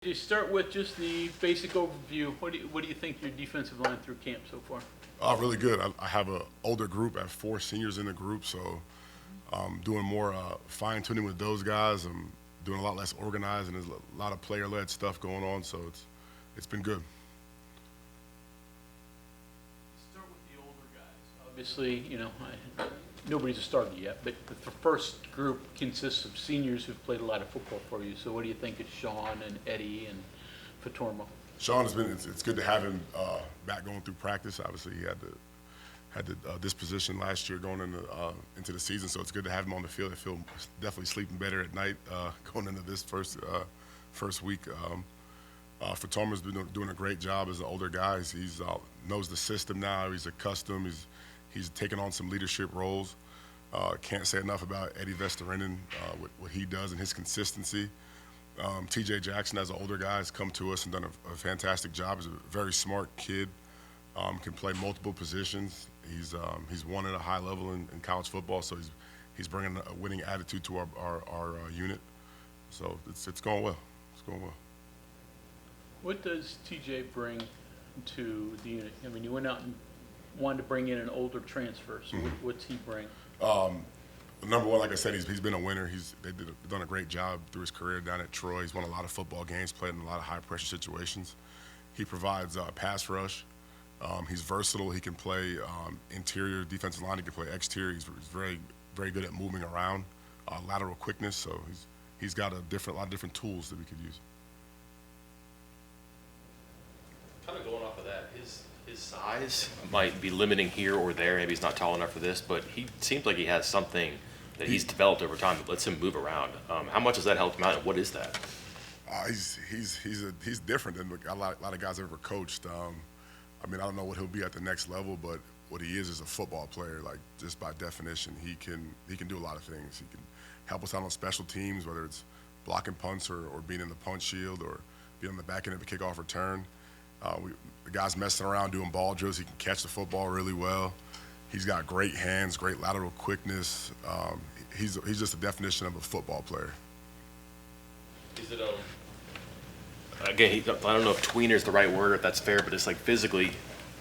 To start with just the basic overview, what do you think your defensive line through camp so far? Really good. I have an older group. I have 4 seniors in the group, so doing more fine tuning with those guys. I'm doing a lot less organized, and there's a lot of player led stuff going on. So it's been good. Start with the older guys. Obviously, nobody's a starter yet, but the first group consists of seniors who've played a lot of football for you. So what do you think of Sean and Eddie and Fatormo? Sean has been. It's good to have him back going through practice. Obviously, he had the disposition last year going into the season, so it's good to have him on the field. I feel definitely sleeping better at night going into this first week. Fatormo's been doing a great job as an older guy. He's knows the system now. He's accustomed. He's taken on some leadership roles. Can't say enough about Eddie Vesterinen, what he does and his consistency. TJ Jackson, as an older guy, has come to us and done a fantastic job. He's a very smart kid, can play multiple positions. He's won at a high level in college football, so he's bringing a winning attitude to our unit. So it's going well. It's going well. What does TJ bring to the unit? I mean, you went out and wanted to bring in an older transfer, so what's he bring? Number one, like I said, he's been a winner. They've done a great job through his career down at Troy. He's won a lot of football games, played in a lot of high-pressure situations. He provides pass rush. He's versatile. He can play interior defensive line. He can play exterior. He's very, very good at moving around, lateral quickness. So he's got a lot of different tools that we could use. Kind of going off of that, his size might be limiting here or there. Maybe he's not tall enough for this, but he seems like he has something that he's developed over time that lets him move around. How much has that helped him out, and what is that? He's different than a lot of guys I've ever coached. I mean, I don't know what he'll be at the next level, but what he is a football player. Like, just by definition, he can do a lot of things. He can help us out on special teams, whether it's blocking punts or being in the punt shield or being on the back end of a kickoff return. The guy's messing around doing ball drills. He can catch the football really well. He's got great hands, great lateral quickness. He's just the definition of a football player. Is it again? I don't know if tweener is the right word, or if that's fair, but it's like physically,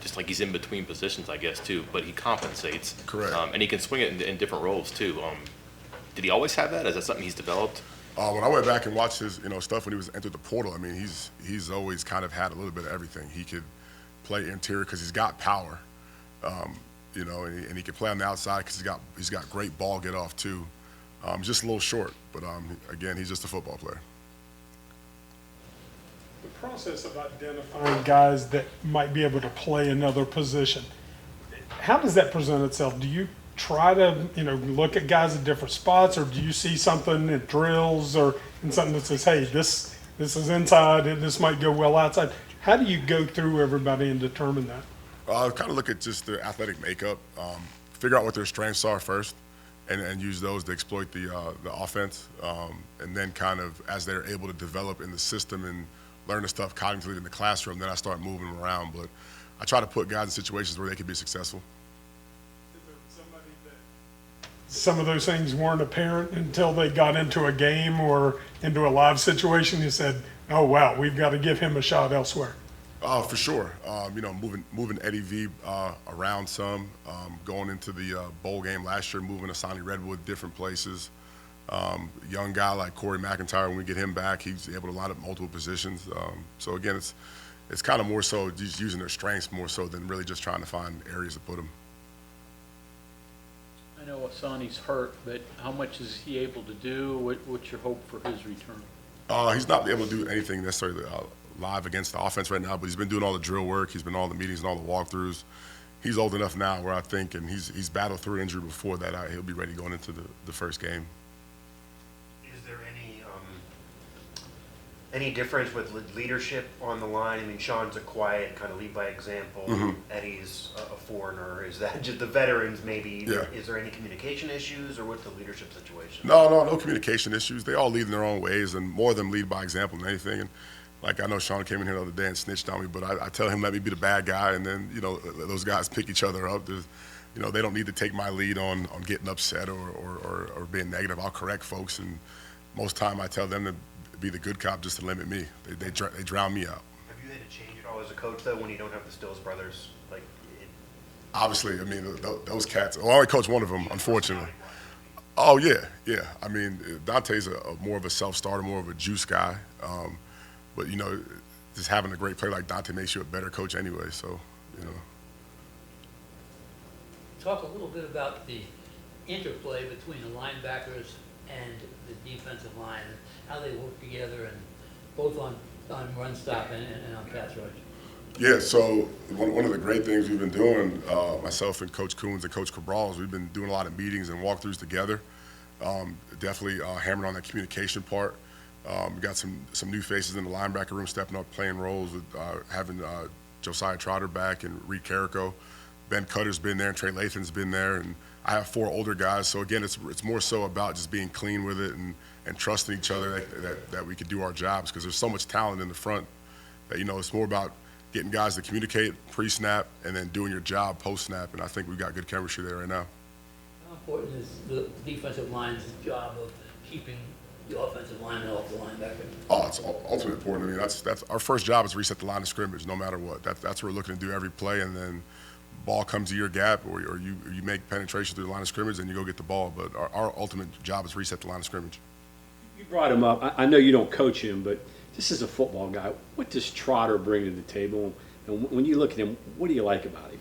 just like he's in between positions, I guess, too. But he compensates. Correct. And he can swing it in different roles too. Did he always have that? Is that something he's developed? When I went back and watched his stuff when he was entered the portal, I mean, he's always kind of had a little bit of everything. He could play interior because he's got power, and he can play on the outside because he's got great ball get off too. Just a little short, but again, he's just a football player. The process of identifying guys that might be able to play another position, how does that present itself? Do you try to look at guys at different spots, or do you see something at drills or in something that says, hey, this is inside and this might go well outside? How do you go through everybody and determine that? Kind of look at just their athletic makeup, figure out what their strengths are first, and use those to exploit the offense, and then kind of as they're able to develop in the system and learn the stuff cognitively in the classroom, then I start moving them around. But I try to put guys in situations where they can be successful. Some of those things weren't apparent until they got into a game or into a live situation. You said, oh, wow, we've got to give him a shot elsewhere. For sure. Moving Eddie V around some, going into the bowl game last year, moving Asani Redwood different places. Young guy like Corey McIntyre, when we get him back, he's able to line up multiple positions. So again, it's kind of more so just using their strengths more so than really just trying to find areas to put them. I know Asani's hurt, but how much is he able to do? What's your hope for his return? He's not able to do anything necessarily live against the offense right now, but he's been doing all the drill work. He's been all the meetings and all the walkthroughs. He's old enough now where I think, and he's battled through injury before that, he'll be ready going into the first game. Is there any difference with leadership on the line? I mean, Sean's a quiet, kind of lead by example. Mm-hmm. Eddie's a foreigner. Is that just the veterans maybe? Yeah. Is there any communication issues, or what's the leadership situation? No communication issues. They all lead in their own ways, and more of them lead by example than anything. And like, I know Sean came in here the other day and snitched on me, but I tell him let me be the bad guy, and then those guys pick each other up. They don't need to take my lead on getting upset or being negative. I'll correct folks, and most time I tell them to be the good cop just to limit me. They drown me out. Have you had to change it all as a coach though when you don't have the Stills brothers? Like, Obviously, I mean, those cats, well, I only coach one of them, unfortunately. Oh, yeah. I mean, Dante's more of a self-starter, more of a juice guy. But, just having a great player like Dante makes you a better coach anyway, so, Talk a little bit about the interplay between the linebackers and the defensive line, and how they work together, and both on run stop and on pass rush. Yeah, so one of the great things we've been doing, myself and Coach Coons and Coach Cabral, is we've been doing a lot of meetings and walkthroughs together. Definitely hammering on that communication part. We got some new faces in the linebacker room stepping up, playing roles with having Josiah Trotter back and Reed Carrico. Ben Cutter's been there and Trey Lathan's been there, and I have 4 older guys. So again, it's more so about just being clean with it and trusting each other that we could do our jobs, because there's so much talent in the front that it's more about getting guys to communicate pre-snap and then doing your job post-snap, and I think we've got good chemistry there right now. How important is the defensive line's job of keeping the offensive lineman off the linebacker? Oh, it's ultimately important. I mean, that's our first job is to reset the line of scrimmage, no matter what. That's what we're looking to do every play, and then ball comes to your gap, or you make penetration through the line of scrimmage, and you go get the ball. But our ultimate job is to reset the line of scrimmage. You brought him up. I know you don't coach him, but this is a football guy. What does Trotter bring to the table? And when you look at him, what do you like about him?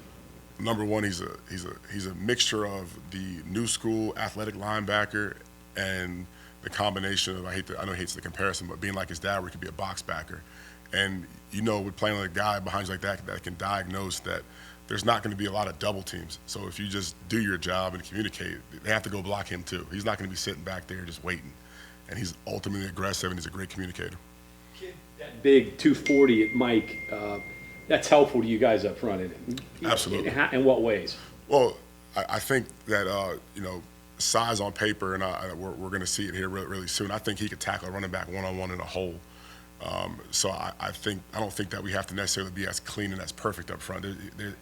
Number one, he's a mixture of the new school athletic linebacker and the combination of, I know he hates the comparison, but being like his dad, where he could be a box backer. And with playing with a guy behind you like that can diagnose that there's not going to be a lot of double teams. So if you just do your job and communicate, they have to go block him too. He's not going to be sitting back there just waiting. And he's ultimately aggressive, and he's a great communicator. That big 240 at Mike, that's helpful to you guys up front, isn't it? Absolutely. In what ways? Well, I think that, size on paper, and we're going to see it here really soon. I think he could tackle a running back one-on-one in a hole. So I don't think that we have to necessarily be as clean and as perfect up front.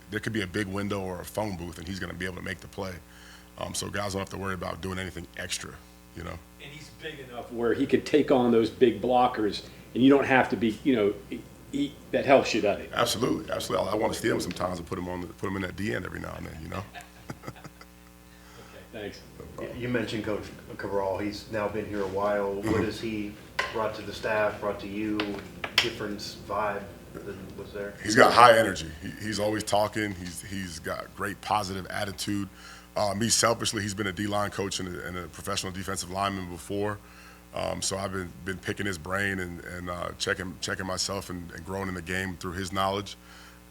There could be a big window or a phone booth, and he's going to be able to make the play. So guys don't have to worry about doing anything extra, And he's big enough where he could take on those big blockers, and you don't have to be, that helps you, doesn't it? Absolutely. I want to steal him sometimes and put him in that D end every now and then, Okay, thanks. you mentioned Coach Cabral. He's now been here a while. What has he brought to the staff, brought to you, different vibe than was there? He's got high energy. He's always talking. He's got great positive attitude. Me selfishly, he's been a D-line coach and a professional defensive lineman before. So I've been picking his brain and checking myself and growing in the game through his knowledge.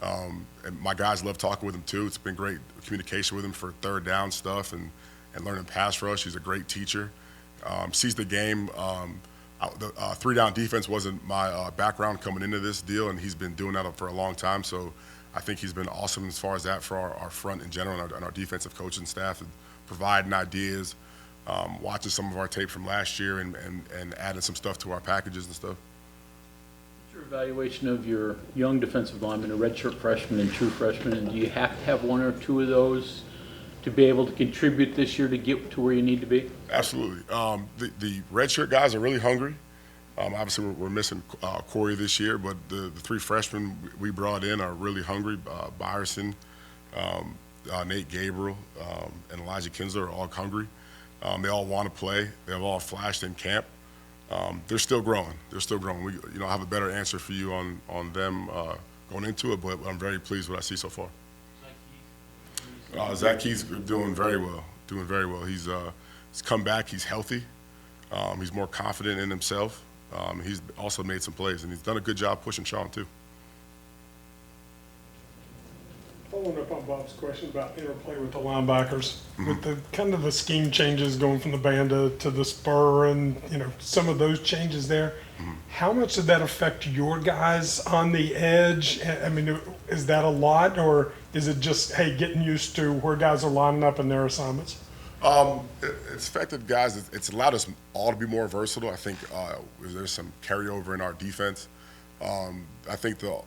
And my guys love talking with him too. It's been great communication with him for third down stuff and learning pass rush. He's a great teacher. Sees the game. The 3-down defense wasn't my background coming into this deal, and he's been doing that for a long time. So I think he's been awesome as far as that for our front in general and our defensive coaching staff, and providing ideas, watching some of our tape from last year and adding some stuff to our packages and stuff. What's your evaluation of your young defensive linemen, a redshirt freshman and true freshman, and do you have to have one or two of those to be able to contribute this year to get to where you need to be? Absolutely. The redshirt guys are really hungry. Obviously, we're missing Corey this year, but the 3 freshmen we brought in are really hungry. Byerson, Nate Gabriel, and Elijah Kinsler are all hungry. They all want to play. They've all flashed in camp. They're still growing. We, I have a better answer for you on them going into it, but I'm very pleased with what I see so far. Zach Keith's doing very well. He's come back. He's healthy. He's more confident in himself. He's also made some plays, and he's done a good job pushing Sean too. Following up on Bob's question about interplay with the linebackers, with the kind of the scheme changes going from the banda to the spur and some of those changes there, how much did that affect your guys on the edge? I mean, is that a lot, or is it just, hey, getting used to where guys are lining up in their assignments? It's affected guys. It's allowed us all to be more versatile. I think there's some carryover in our defense. I think the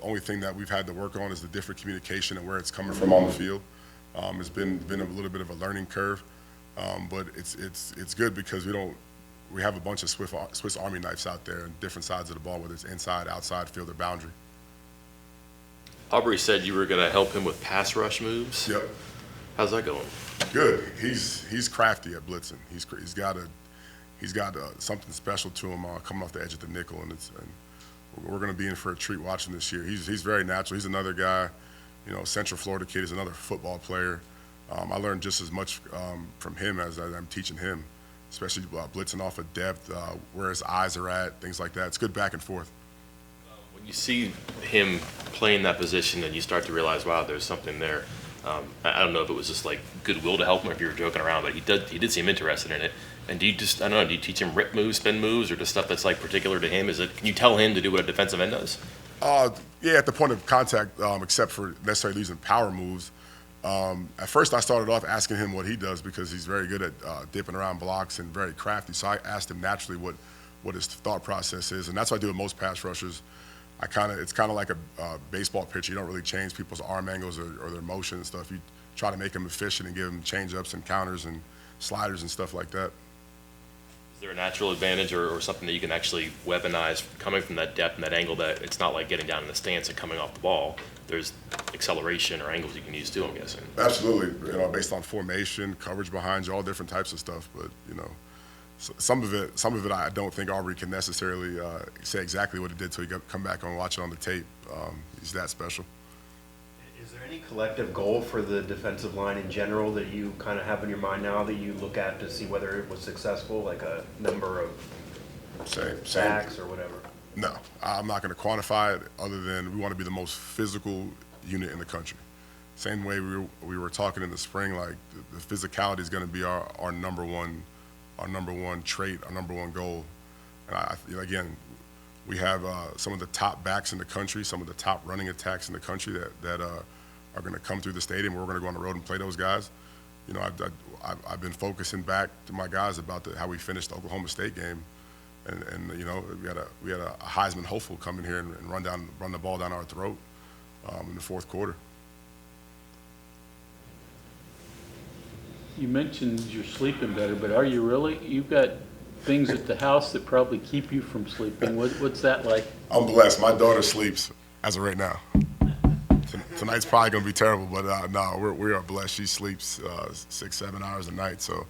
only thing that we've had to work on is the different communication and where it's coming from on the field. It's been a little bit of a learning curve, but it's good because we have a bunch of Swiss Army knives out there on different sides of the ball, whether it's inside, outside, field, or boundary. Aubrey said you were going to help him with pass rush moves. Yep. How's that going? Good. He's crafty at blitzing. He's got something special to him coming off the edge of the nickel, and we're going to be in for a treat watching this year. He's very natural. He's another guy, Central Florida kid. He's another football player. I learned just as much from him as I'm teaching him, especially blitzing off of depth, where his eyes are at, things like that. It's good back and forth. When you see him playing that position and you start to realize, wow, there's something there. I don't know if it was just like goodwill to help him or if you were joking around, but he did seem interested in it. And do you just, I don't know, do you teach him rip moves, spin moves, or just stuff that's like particular to him? Can you tell him to do what a defensive end does? Yeah, at the point of contact, except for necessarily using power moves. At first, I started off asking him what he does because he's very good at dipping around blocks and very crafty. So I asked him naturally what his thought process is, and that's what I do with most pass rushers. It's kind of like a baseball pitcher. You don't really change people's arm angles or their motion and stuff. You try to make them efficient and give them change-ups and counters and sliders and stuff like that. Is there a natural advantage or something that you can actually weaponize coming from that depth and that angle that it's not like getting down in the stance and coming off the ball? There's acceleration or angles you can use too, I'm guessing. Absolutely, based on formation, coverage behind you, all different types of stuff. But some of it, I don't think Aubrey can necessarily say exactly what it did till you come back and watch it on the tape. He's that special. Is there any collective goal for the defensive line in general that you kind of have in your mind now that you look at to see whether it was successful, like a number of sacks or whatever? No, I'm not going to quantify it other than we want to be the most physical unit in the country. Same way we were talking in the spring, like the physicality is going to be our number one trait, our number one goal. And again, we have some of the top backs in the country, some of the top running attacks in the country that are going to come through the stadium. We're going to go on the road and play those guys. I've been focusing back to my guys about how we finished the Oklahoma State game, and we had a Heisman hopeful come in here and run the ball down our throat in the fourth quarter. You mentioned you're sleeping better, but are you really? You've got things at the house that probably keep you from sleeping. What's that like? I'm blessed. My daughter sleeps as of right now. Tonight's probably going to be terrible, but no, we are blessed. She sleeps 6-7 hours a night. So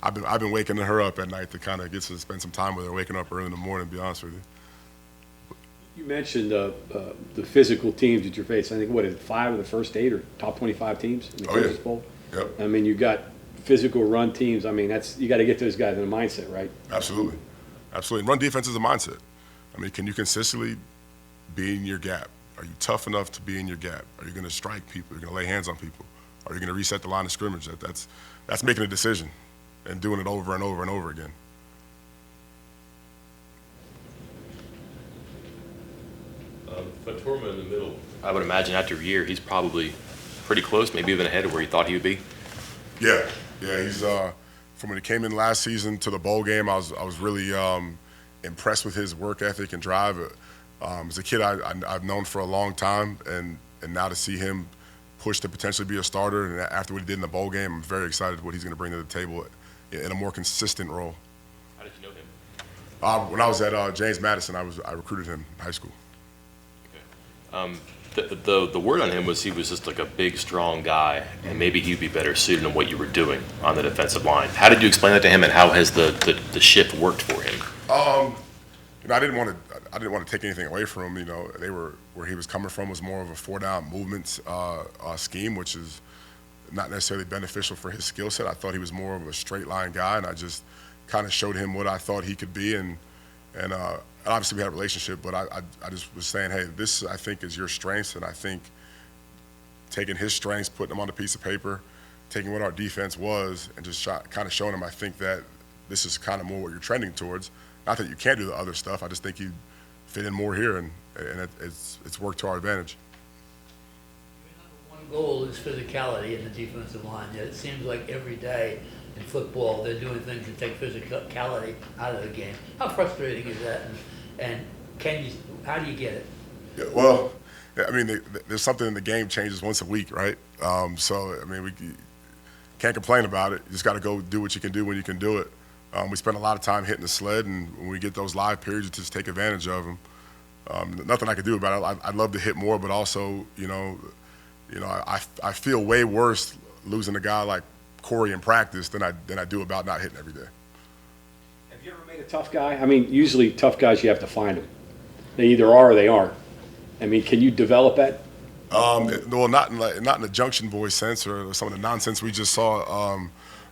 I've been waking her up at night to kind of get to spend some time with her, waking up early in the morning, to be honest with you. You mentioned the physical teams that you're facing. I think, what is it, 5 of the first 8 or top 25 teams in the Coaches Bowl? Yep. I mean, you got physical run teams. I mean, you got to get those guys in a mindset, right? Absolutely. And run defense is a mindset. I mean, can you consistently be in your gap? Are you tough enough to be in your gap? Are you going to strike people? Are you going to lay hands on people? Are you going to reset the line of scrimmage? That's making a decision and doing it over and over and over again. Faturma in the middle. I would imagine after a year, he's probably pretty close, maybe even ahead of where he thought he would be. Yeah. He's from when he came in last season to the bowl game. I was really impressed with his work ethic and drive. As a kid, I've known for a long time, and now to see him push to potentially be a starter, and after what he did in the bowl game, I'm very excited what he's going to bring to the table in a more consistent role. How did you know him? When I was at James Madison, I recruited him in high school. Okay. The word on him was he was just like a big, strong guy, and maybe he'd be better suited in what you were doing on the defensive line. How did you explain that to him, and how has the shift worked for him? I didn't want to take anything away from him. Where he was coming from was more of a 4-down movements scheme, which is not necessarily beneficial for his skill set. I thought he was more of a straight line guy, and I just kind of showed him what I thought he could be, and obviously we had a relationship, but I just was saying, hey, this I think is your strengths, and I think taking his strengths, putting them on a piece of paper, taking what our defense was, and just kind of showing him, I think that this is kind of more what you're trending towards. Not that you can't do the other stuff. I just think you fit in more here, and it's worked to our advantage. One goal is physicality in the defensive line. Yet it seems like every day in football they're doing things to take physicality out of the game. How frustrating is that? And how do you get it? Yeah, well, I mean, there's something in the game changes once a week, right? So I mean, we can't complain about it. You just got to go do what you can do when you can do it. We spend a lot of time hitting the sled, and when we get those live periods, we just take advantage of them. Nothing I can do about it. I'd love to hit more, but also, I feel way worse losing a guy like Corey in practice than I do about not hitting every day. Have you ever made a tough guy? I mean, usually tough guys, you have to find them. They either are or they aren't. I mean, can you develop that? Well, not in the Junction Boys sense or some of the nonsense we just saw,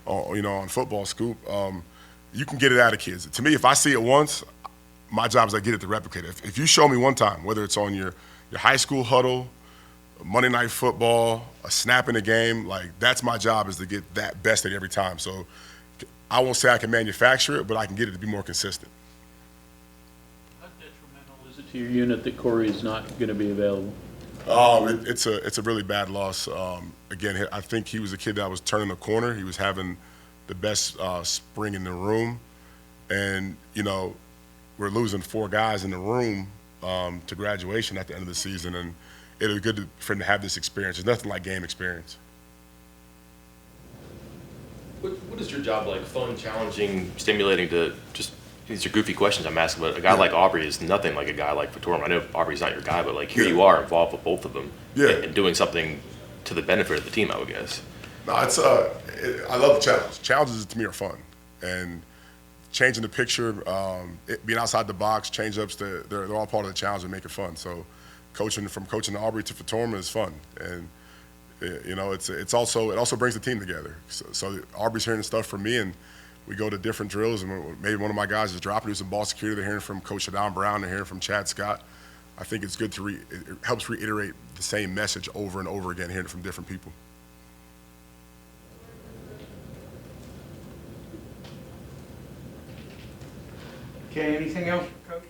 on Football Scoop. You can get it out of kids. To me, if I see it once, my job is I get it to replicate it. If you show me one time, whether it's on your high school huddle, Monday Night Football, a snap in a game, like that's my job, is to get that best at every time. So I won't say I can manufacture it, but I can get it to be more consistent. How detrimental is it to your unit that Corey is not going to be available? It's a really bad loss. Again, I think he was a kid that was turning the corner. He was having the best spring in the room, and we're losing 4 guys in the room to graduation at the end of the season, and it was good for him to have this experience. There's nothing like game experience. What is your job like? Fun, challenging, stimulating? To just these are goofy questions I'm asking, but a guy like Aubrey is nothing like a guy like Fatorm. I know Aubrey's not your guy, but like here you are involved with both of them, and doing something to the benefit of the team, I would guess. No, I love the challenge. Challenges to me are fun, and changing the picture, being outside the box, change-ups, they're all part of the challenge and make it fun. So coaching Aubrey to Fatorma is fun, and it also brings the team together. So Aubrey's hearing stuff from me, and we go to different drills, and maybe one of my guys is dropping some ball security. They're hearing from Coach Shadon Brown. They're hearing from Chad Scott. I think it's good it helps reiterate the same message over and over again, hearing it from different people. Okay, anything else, Coach?